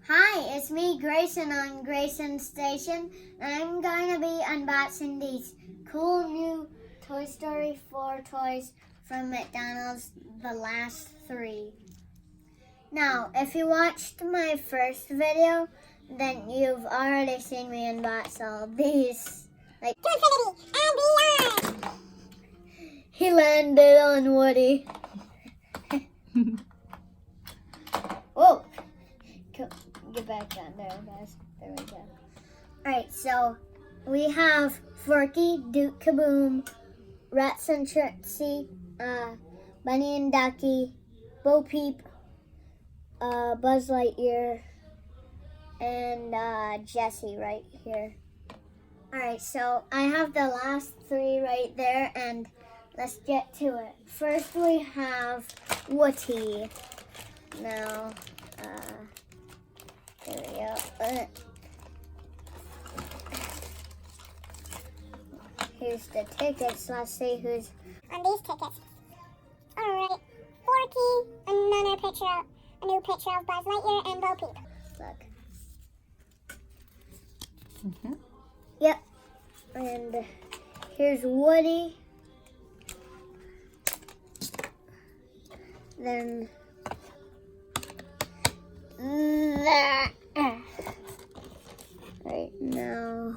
Hi, it's me, Greyson, on Greyson Station, and I'm going to be unboxing these cool new Toy Story 4 toys from McDonald's, the last 3. Now, if you watched my first video, then you've already seen me unbox all of these. Like, to infinity and beyond! He landed on Woody. Whoa! Get back down there, guys. There we go. Alright, so we have Forky, Caboom, and Trixie, Bunny and Ducky, Peep, Buzz Lightyear, and Jessie right here. Alright, so I have the last 3 right there, and let's get to it. First we have Woody. Now, there we go. Here's the tickets. Let's see who's on these tickets. Alright, Forky, a new picture of Buzz Lightyear and Peep. Look. Mm-hmm. Yep. And here's Woody. Then right now.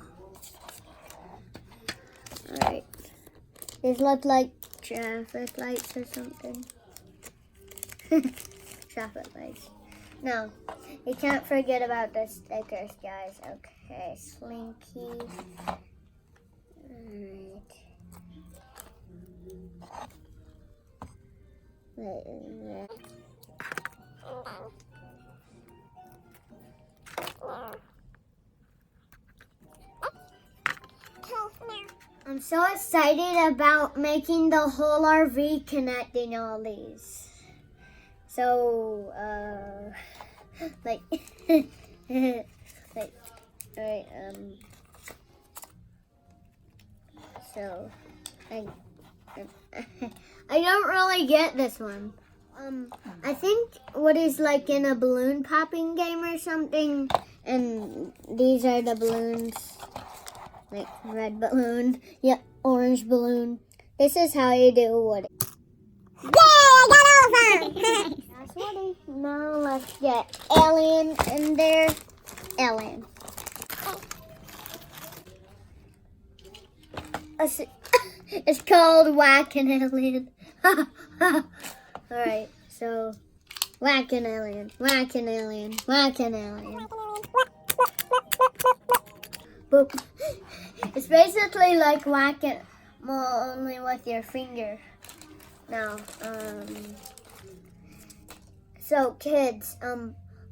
Alright. These look like traffic lights or something. Traffic lights. No, you can't forget about the stickers, guys. Okay, Slinky. Alright. I'm so excited about making the whole RV connecting all these. So, like, alright, so, I don't really get this one. I think what is like in a balloon popping game or something, and these are the balloons. Like red balloon, yep, orange balloon. This is how you do Woody. Yay, I got over! That's Woody. Now let's get Alien in there. Alien. It's called Whack an Alien. Alright, so Whack an Alien, Whack an Alien, Whack an Alien. Boop. It's basically like whack-a-mole only with your finger. Now, so kids,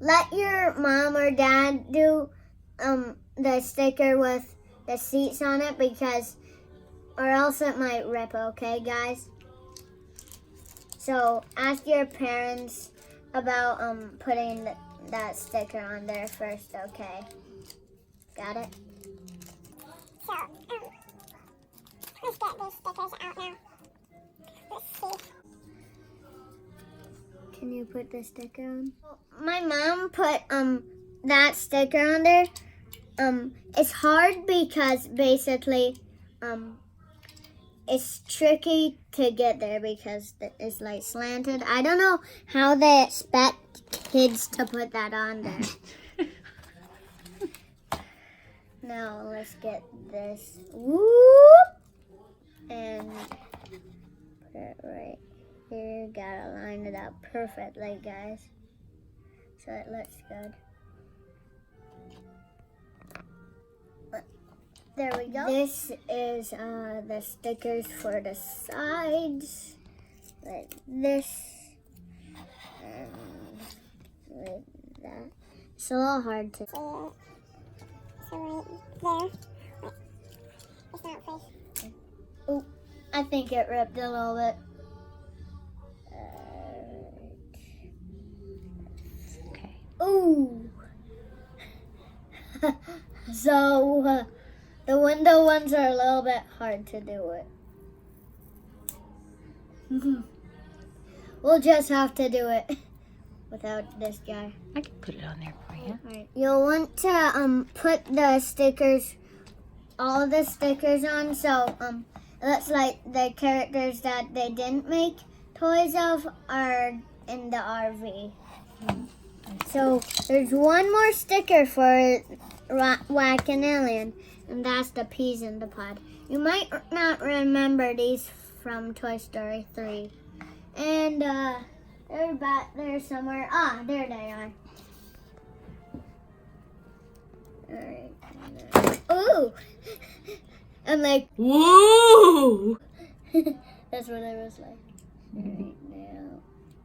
let your mom or dad do the sticker with the seats on it, because or else it might rip, okay guys? So ask your parents about putting that sticker on there first, okay? Got it? So, let's get these stickers out now. Let's see. Can you put the sticker on? My mom put that sticker on there. It's hard because basically it's tricky to get there because it's like slanted. I don't know how they expect kids to put that on there. Now let's get this, whoop, and put it right here. Gotta line it up perfectly, guys, so it looks good. There we go. This is the stickers for the sides, like this, and like that. It's a little hard to see. So right there. Wait. It's not face. Oh, I think it ripped a little bit. Okay. Ooh. So the window ones are a little bit hard to do it. We'll just have to do it. without this guy. I can put it on there for you. Alright. You'll want to put the stickers, all the stickers on, so it looks like the characters that they didn't make toys of are in the RV. So there's one more sticker for Whack an Alien, and that's the peas in the pod. You might not remember these from Toy Story 3. And they're back there somewhere. Ah, there they are. Alright. Ooh! I'm like, whoa! That's what I was like. Alright, now.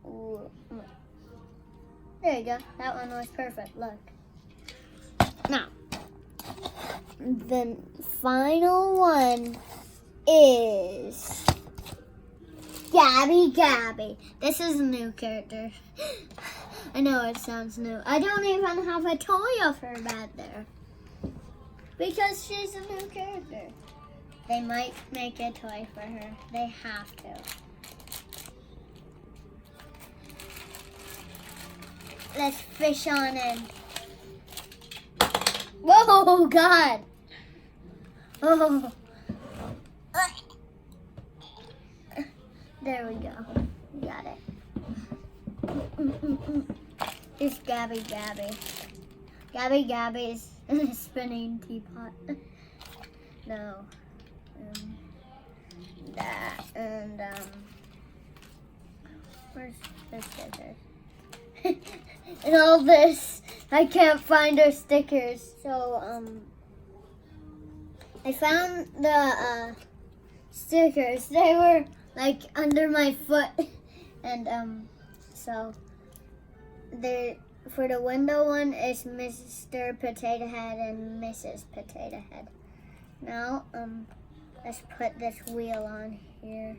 Ooh. There you go. That one was perfect. Look. Now, the final one is Gabby Gabby. This is a new character. I know it sounds new. I don't even have a toy of her back there because she's a new character. They might make a toy for her. They have to. Let's fish on in. Whoa, God. Oh. There we go. Got it. It's Gabby Gabby. Gabby Gabby's spinning teapot. No. That and where's the stickers? And all this, I can't find her stickers. So I found the stickers. They were like under my foot, and so they for the window one is Mr. Potato Head and Mrs. Potato Head. Now let's put this wheel on here.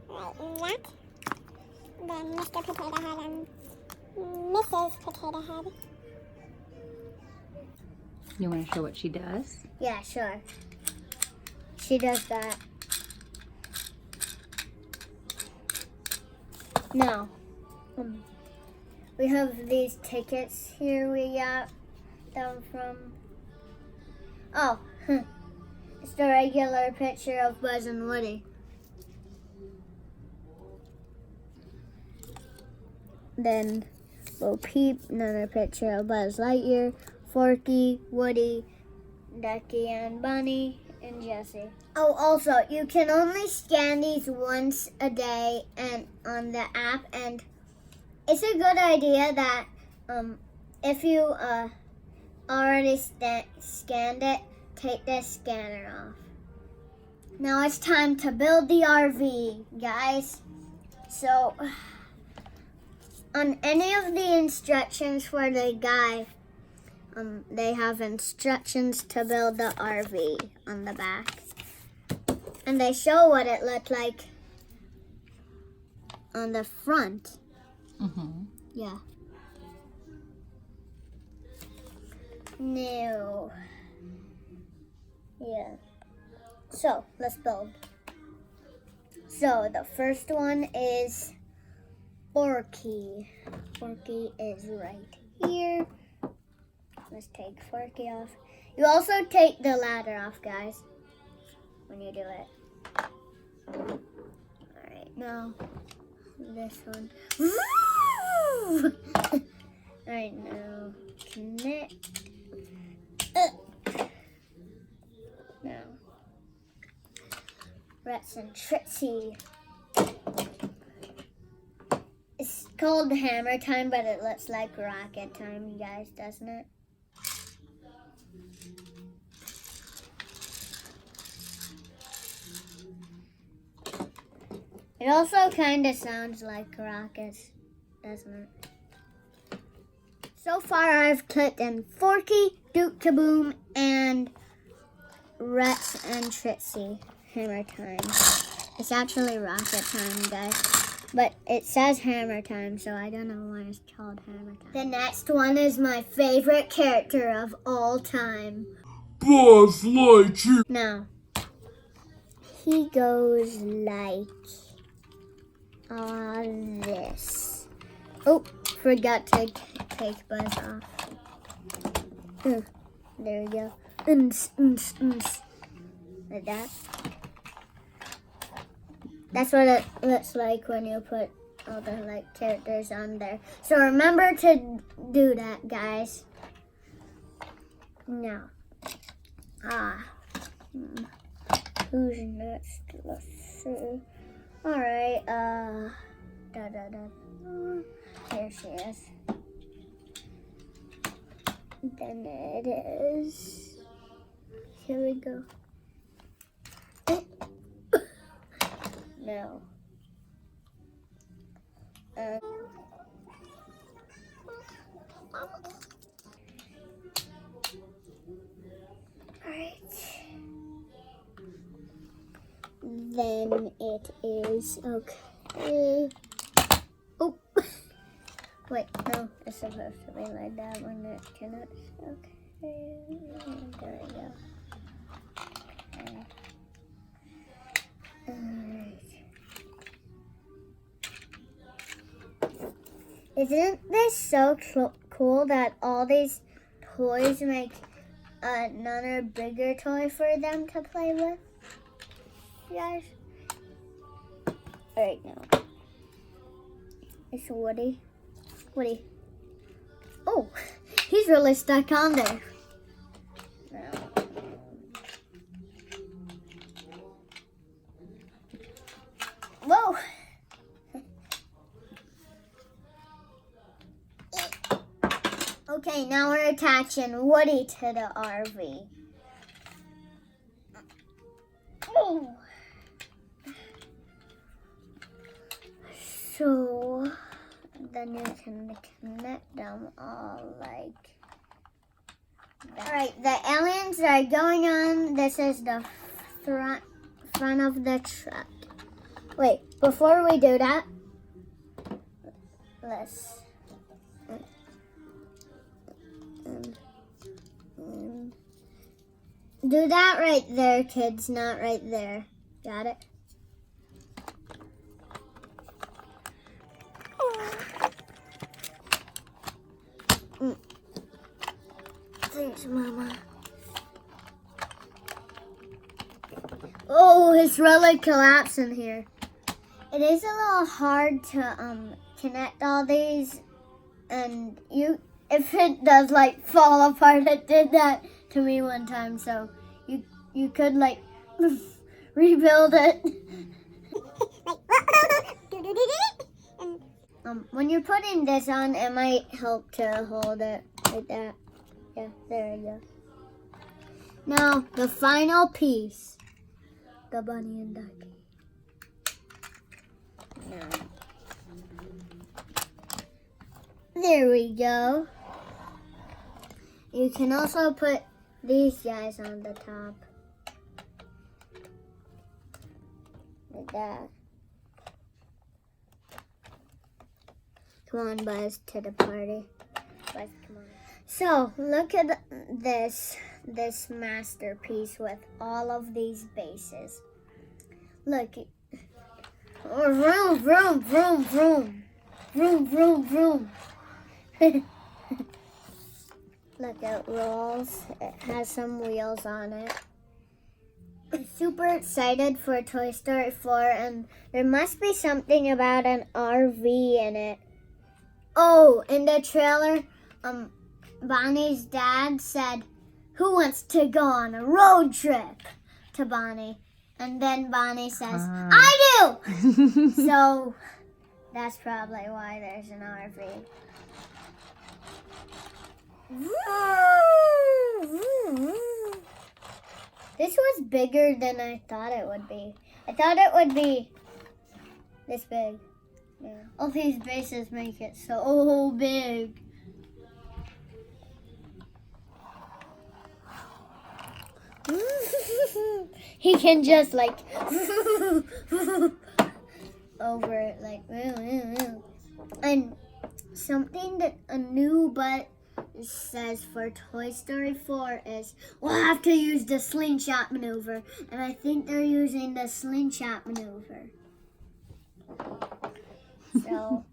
Right, then Mr. Potato Head and Mrs. Potato Head. You want to show what she does? Yeah, sure. She does that. Now, we have these tickets here we got them from. Oh, it's the regular picture of Buzz and Woody. Then we'll Peep, another picture of Buzz Lightyear, Forky, Woody, Ducky and Bunny, and Jessie. Oh, also, you can only scan these once a day and on the app, and it's a good idea that if you already scanned it, take this scanner off. Now it's time to build the RV, guys. So, on any of the instructions for the guy, they have instructions to build the RV on the back. And they show what it looked like on the front. Mm-hmm. Yeah. No. Yeah. So, let's build. So, the first one is Forky. Forky is right here. Let's take Forky off. You also take the ladder off, guys, when you do it. Alright, now this one. Alright, now connect. Now, Rex and Trixie. It's called Hammer Time, but it looks like Rocket Time, you guys, doesn't it? It also kind of sounds like rockets, doesn't it? So far, I've clicked in Forky, Caboom, and Rex and Trixie. Hammer Time. It's actually Rocket Time, guys. But it says Hammer Time, so I don't know why it's called Hammer Time. The next one is my favorite character of all time. Buzz Lightyear. Now, he goes like this. Oh, forgot to take Buzz off. There we go. Like that. That's what it looks like when you put all the like characters on there. So remember to do that, guys. Now, who's next? Let's see. All right. Here she is. Then it is. Here we go. No. Alright. Then it is okay. Oh. Wait, no, it's supposed to be like that when it connects. Okay. There we go. Okay. Alright. Isn't this so cool that all these toys make another bigger toy for them to play with? You guys? Alright, now. It's Woody. Woody. Oh, he's really stuck on there. Now. Whoa. Okay, now we're attaching Woody to the RV. Oh. So then you can connect them all like that. Alright, the aliens are going on. This is the front of the truck. Wait, before we do that, let's do that right there, kids, not right there. Got it? Thanks, Mama. Oh, it's really collapsing here. It is a little hard to connect all these, and if it does like fall apart, it did that to me one time. So you could like rebuild it. When you're putting this on, it might help to hold it like that. Yeah, there we go. Now, the final piece. The bunny and ducky. Now. There we go. You can also put these guys on the top. Like that. Come on, Buzz, to the party. Buzz, come on. So, look at this masterpiece with all of these bases. Look. Oh, vroom, vroom, vroom, vroom. Vroom, vroom, vroom. Look, it rolls. It has some wheels on it. I'm super excited for Toy Story 4, and there must be something about an RV in it. Oh, in the trailer, Bonnie's dad said, "Who wants to go on a road trip?" to Bonnie. And then Bonnie says, "I do!" So that's probably why there's an RV. This was bigger than I thought it would be. I thought it would be this big. Yeah. All these bases make it so big. He can just like over it like. And something that a new but says for Toy Story 4 is we'll have to use the slingshot maneuver, and I think they're using the slingshot maneuver. So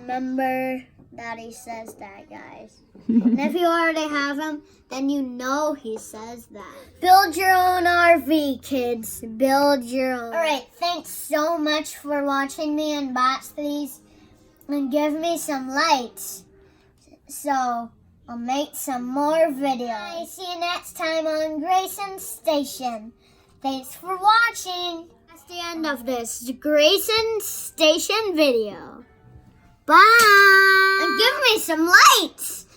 remember that he says that, guys. And if you already have him, then you know he says that. Build your own RV, kids. Build your own. Alright, thanks so much for watching me unbox these. And give me some likes. So I'll make some more videos. See you next time on Greyson Station. Thanks for watching. That's the end of this Greyson Station video. Bye. And give me some likes.